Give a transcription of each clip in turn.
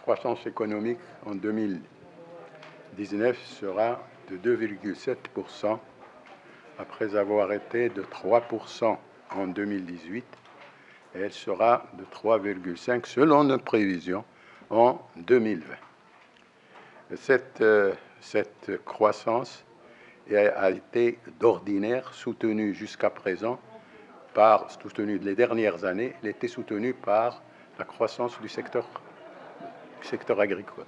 croissance économique en 2019 sera de 2,7%, après avoir été de 3% en 2018, et elle sera de 3,5% selon nos prévisions en 2020. Cette croissance a été d'ordinaire soutenue jusqu'à présent les dernières années, elle était soutenue par la croissance du secteur agricole.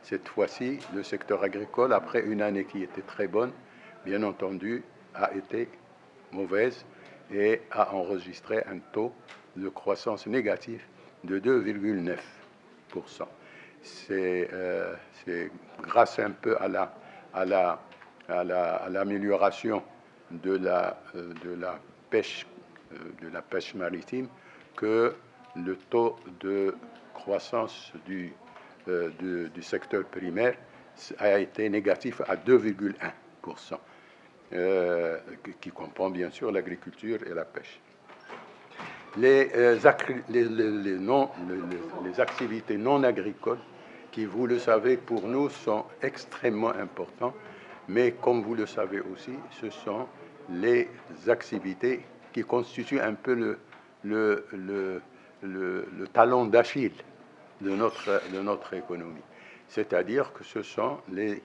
Cette fois-ci, le secteur agricole, après une année qui était très bonne, bien entendu, a été mauvaise et a enregistré un taux de croissance négatif de 2,9%. C'est grâce un peu à l'amélioration de la pêche maritime que le taux de croissance du secteur primaire a été négatif à 2,1%, qui comprend bien sûr l'agriculture et la pêche. Les activités non agricoles, qui, vous le savez, pour nous sont extrêmement importantes, mais comme vous le savez aussi, ce sont les activités qui constituent un peu le talon d'Achille de notre économie. C'est-à-dire que ce sont les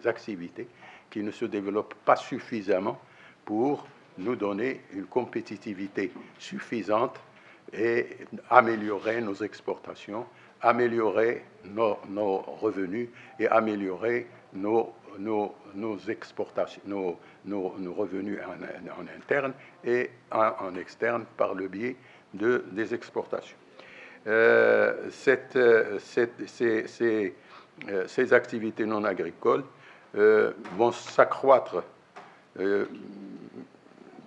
activités qui ne se développent pas suffisamment pour nous donner une compétitivité suffisante et améliorer nos exportations, améliorer nos revenus et améliorer nos exportations, nos revenus en interne et en externe par le biais des exportations. Ces activités non agricoles vont s'accroître de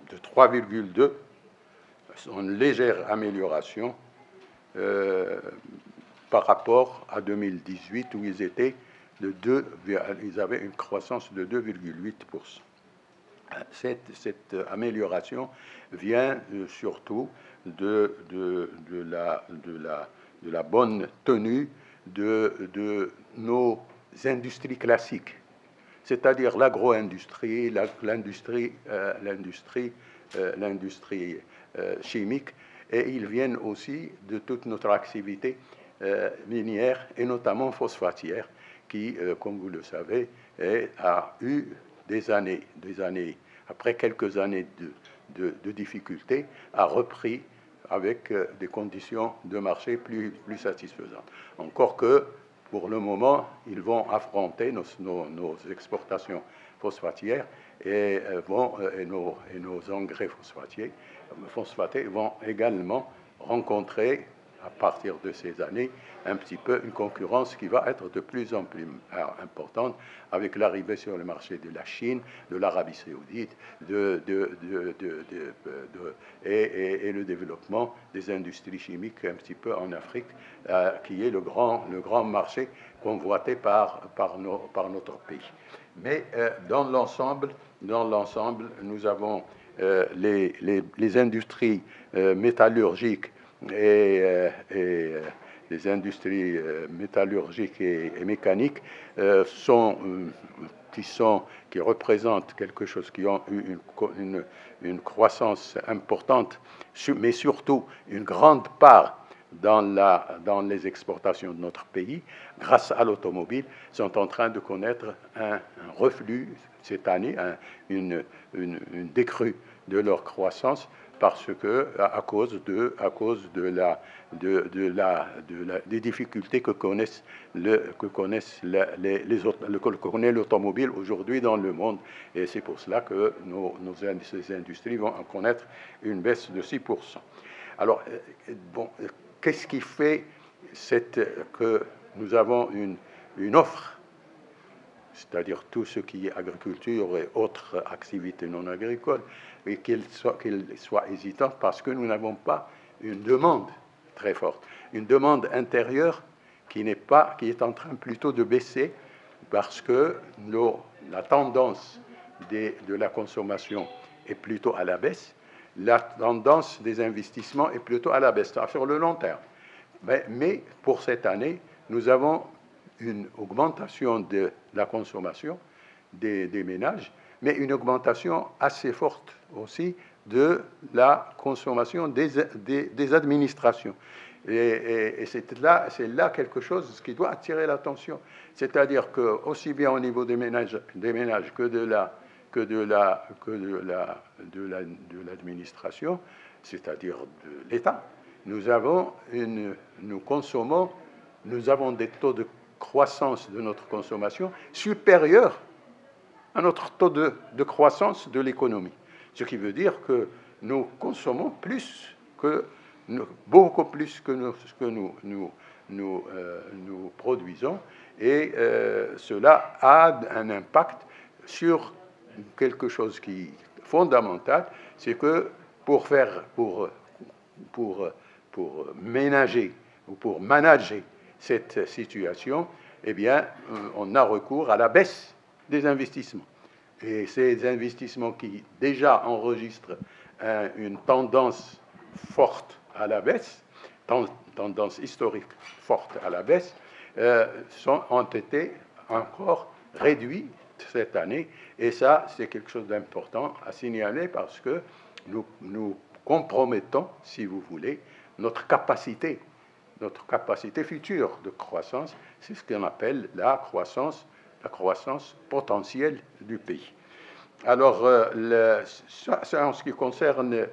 3,2, une légère amélioration par rapport à 2018 où ils étaient ils avaient une croissance de 2,8%. Cette amélioration vient surtout de la bonne tenue de nos industries classiques, c'est-à-dire l'agro-industrie, l'industrie chimique, et ils viennent aussi de toute notre activité minière et notamment phosphatière, qui, comme vous le savez, a eu après quelques années de difficultés, a repris avec des conditions de marché plus satisfaisantes. Encore que, pour le moment, ils vont affronter nos exportations phosphatières et nos engrais phosphatés vont également rencontrer, à partir de ces années, un petit peu une concurrence qui va être de plus en plus importante avec l'arrivée sur le marché de la Chine, de l'Arabie saoudite et le développement des industries chimiques un petit peu en Afrique, qui est le grand marché convoité par notre pays. Mais dans l'ensemble, nous avons les industries métallurgiques les industries métallurgiques et mécaniques qui représentent quelque chose, qui ont eu une croissance importante, mais surtout une grande part dans les exportations de notre pays, grâce à l'automobile, sont en train de connaître un reflux cette année, une décrue de leur croissance, parce que à cause des difficultés que connaît l'automobile aujourd'hui dans le monde, et c'est pour cela que ces industries vont en connaître une baisse de 6%. Alors, qu'est-ce qui fait que nous avons une offre, c'est-à-dire tout ce qui est agriculture et autres activités non agricoles, et qu'il soit hésitant parce que nous n'avons pas une demande très forte, une demande intérieure qui est en train plutôt de baisser, parce que la tendance de la consommation est plutôt à la baisse, la tendance des investissements est plutôt à la baisse sur le long terme. Mais pour cette année, nous avons une augmentation de la consommation des ménages, mais une augmentation assez forte aussi de la consommation des administrations. Et c'est là quelque chose qui doit attirer l'attention. C'est-à-dire que aussi bien au niveau des ménages que de l'administration, c'est-à-dire de l'État, nous avons des taux de croissance de notre consommation supérieurs à notre taux de croissance de l'économie. Ce qui veut dire que nous consommons beaucoup plus que ce que nous produisons, et cela a un impact sur quelque chose qui est fondamental, c'est que pour ménager ou pour manager cette situation, eh bien, on a recours à la baisse des investissements. Et ces investissements qui déjà enregistrent une tendance forte à la baisse, tendance historique forte à la baisse, ont été encore réduits cette année. Et ça, c'est quelque chose d'important à signaler parce que nous compromettons, si vous voulez, notre capacité future de croissance. C'est ce qu'on appelle la croissance potentielle du pays. Alors, ça en ce qui concerne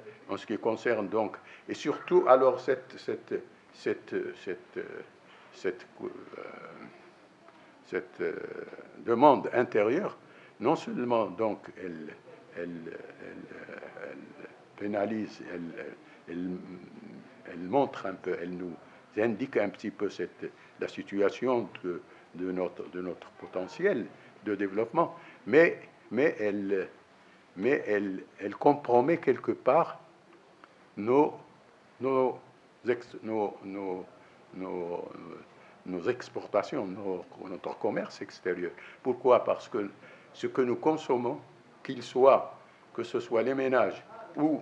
donc, et surtout, alors cette demande intérieure, non seulement donc elle pénalise, elle montre un peu, elle nous indique un petit peu la situation de notre potentiel de développement, mais elle compromet quelque part nos exportations, notre commerce extérieur. Pourquoi? Parce que ce que nous consommons, que ce soit les ménages ou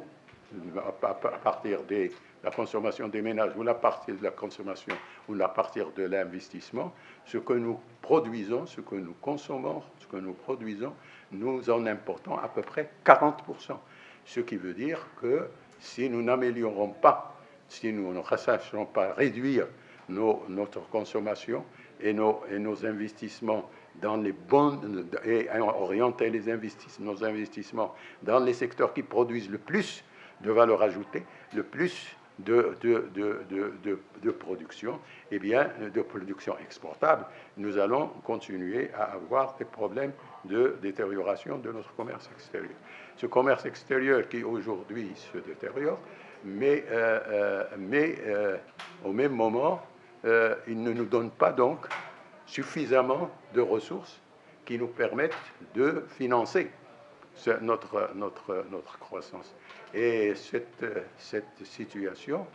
à partir de la consommation des ménages ou la partie de la consommation ou à partir de l'investissement, ce que nous produisons, ce que nous consommons, ce que nous produisons, nous en importons à peu près 40%. Ce qui veut dire que si nous n'améliorons pas, si nous ne sachons pas réduire notre consommation et nos investissements dans les bonnes, et orienter nos investissements dans les secteurs qui produisent le plus de valeur ajoutée, le plus de production, eh bien, de production exportable, nous allons continuer à avoir des problèmes de détérioration de notre commerce extérieur. Ce commerce extérieur qui aujourd'hui se détériore, mais au même moment, il ne nous donne pas donc suffisamment de ressources qui nous permettent de financer notre croissance. Et cette situation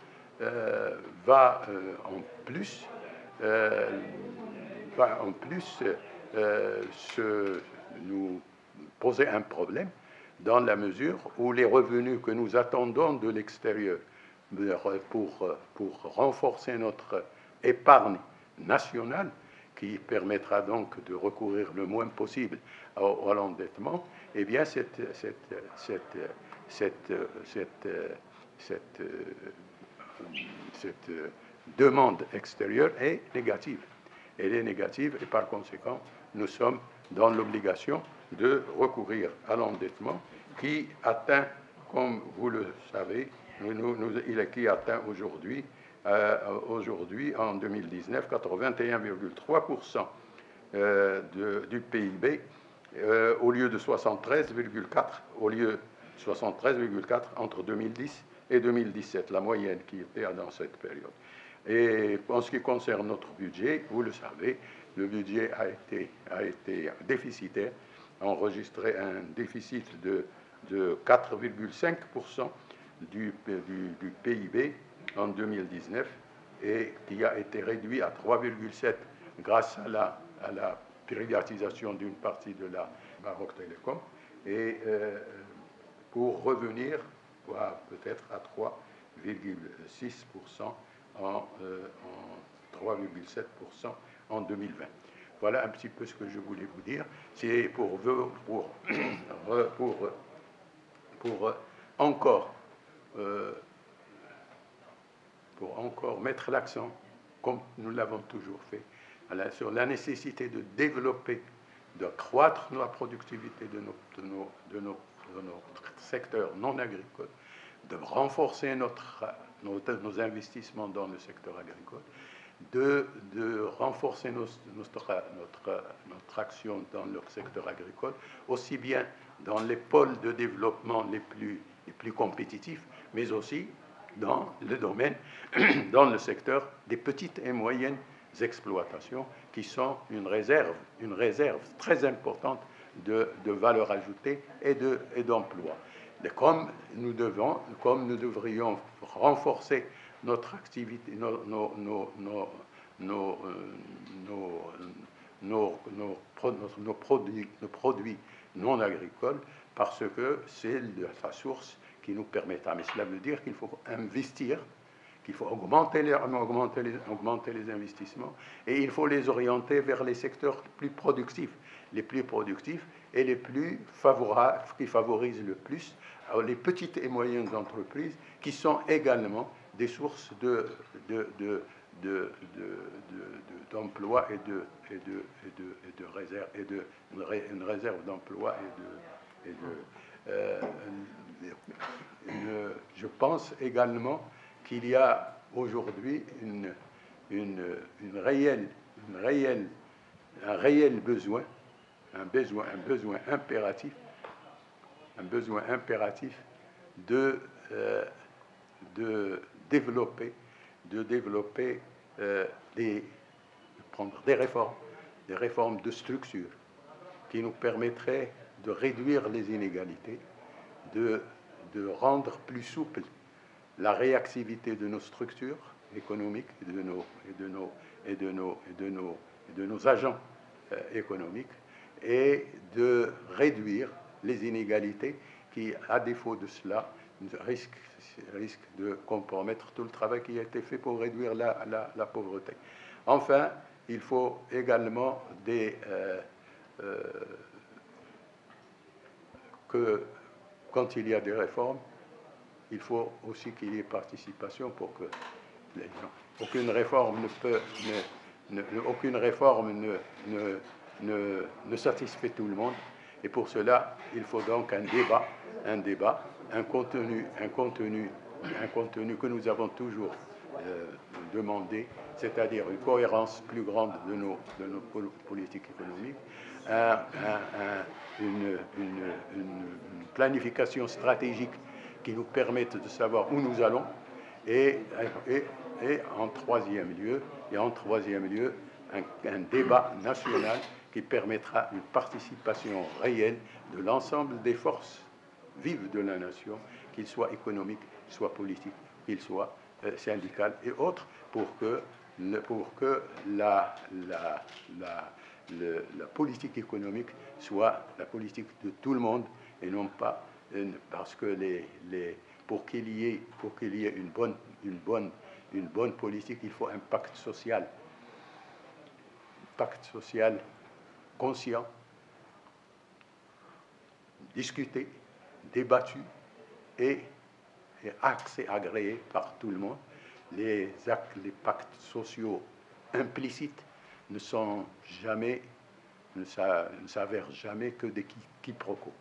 va en plus nous poser un problème dans la mesure où les revenus que nous attendons de l'extérieur pour renforcer notre épargne nationale, qui permettra donc de recourir le moins possible à l'endettement, eh bien cette demande extérieure est négative. Elle est négative et par conséquent, nous sommes dans l'obligation de recourir à l'endettement qui atteint, comme vous le savez, qui atteint aujourd'hui, en 2019, 81,3% du PIB, au lieu de 73,4 entre 2010 et 2017, la moyenne qui était dans cette période. Et en ce qui concerne notre budget, vous le savez, le budget a été déficitaire, a enregistré un déficit de 4,5% du PIB en 2019 et qui a été réduit à 3,7% grâce à la privatisation d'une partie de la Maroc Télécom et pour revenir peut-être à 3,6% en 3,7% en 2020. Voilà un petit peu ce que je voulais vous dire. C'est pour encore mettre l'accent, comme nous l'avons toujours fait, sur la nécessité de développer, de croître la productivité de nos secteurs non agricoles, de renforcer nos investissements dans le secteur agricole, de renforcer notre action dans le secteur agricole, aussi bien dans les pôles de développement les plus compétitifs, mais aussi dans le domaine, dans le secteur des petites et moyennes exploitations, qui sont une réserve très importante de valeur ajoutée et d'emploi. Comme nous devrions renforcer notre activité, nos produits non agricoles, parce que c'est sa source qui nous permettra. Mais cela veut dire qu'il faut investir, qu'il faut augmenter les investissements, et il faut les orienter vers les secteurs plus productifs et les plus favorables, qui favorisent le plus les petites et moyennes entreprises, qui sont également des sources d'emploi une réserve d'emploi je pense également qu'il y a aujourd'hui un réel besoin impératif de développer prendre des réformes de structure qui nous permettraient de réduire les inégalités, de rendre plus souple la réactivité de nos structures économiques et de nos agents économiques, et de réduire les inégalités qui, à défaut de cela, risquent de compromettre tout le travail qui a été fait pour réduire la pauvreté. Enfin, il faut également que quand il y a des réformes, il faut aussi qu'il y ait participation, pour que les gens, aucune réforme ne satisfait tout le monde, et pour cela il faut donc un contenu que nous avons toujours demandé, c'est-à-dire une cohérence plus grande de nos politiques économiques, une planification stratégique qui nous permette de savoir où nous allons, et en troisième lieu, un débat national qui permettra une participation réelle de l'ensemble des forces vives de la nation, qu'ils soient économiques, qu'ils soient politiques, qu'ils soient syndicales et autres, pour que la politique économique soit la politique de tout le monde, et non pas parce que pour qu'il y ait une bonne politique, il faut un pacte social conscient, discuté, débattu et agréé par tout le monde. Les pactes sociaux implicites ne s'avèrent jamais que des quiproquos.